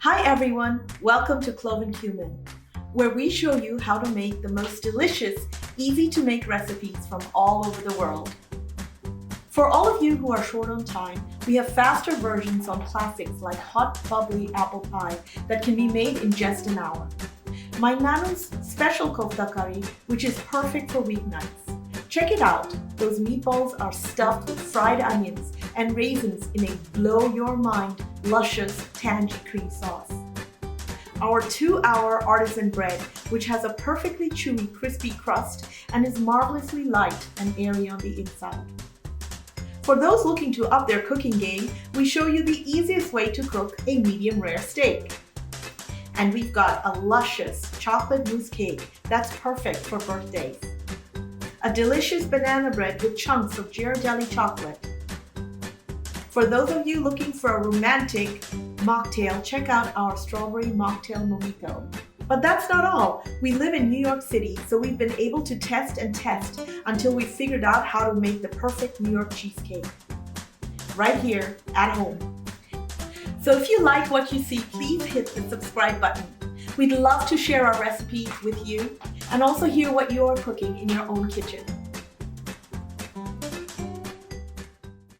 Hi everyone, welcome to Clove and Cumin, where we show you how to make the most delicious, easy to make recipes from all over the world. For all of you who are short on time, we have faster versions on classics like hot, bubbly apple pie that can be made in just an hour. My Nanu's special kofta curry, which is perfect for weeknights. Check it out, those meatballs are stuffed with fried onions and raisins in a blow-your-mind, luscious, tangy cream sauce. Our 2-hour artisan bread, which has a perfectly chewy, crispy crust and is marvelously light and airy on the inside. For those looking to up their cooking game, we show you the easiest way to cook a medium rare steak. And we've got a luscious chocolate mousse cake that's perfect for birthdays. A delicious banana bread with chunks of Ghirardelli chocolate. For those of you looking for a romantic mocktail, check out our strawberry mocktail mojito. But that's not all. We live in New York City, so we've been able to test until we figured out how to make the perfect New York cheesecake. Right here at home. So if you like what you see, please hit the subscribe button. We'd love to share our recipes with you and also hear what you're cooking in your own kitchen.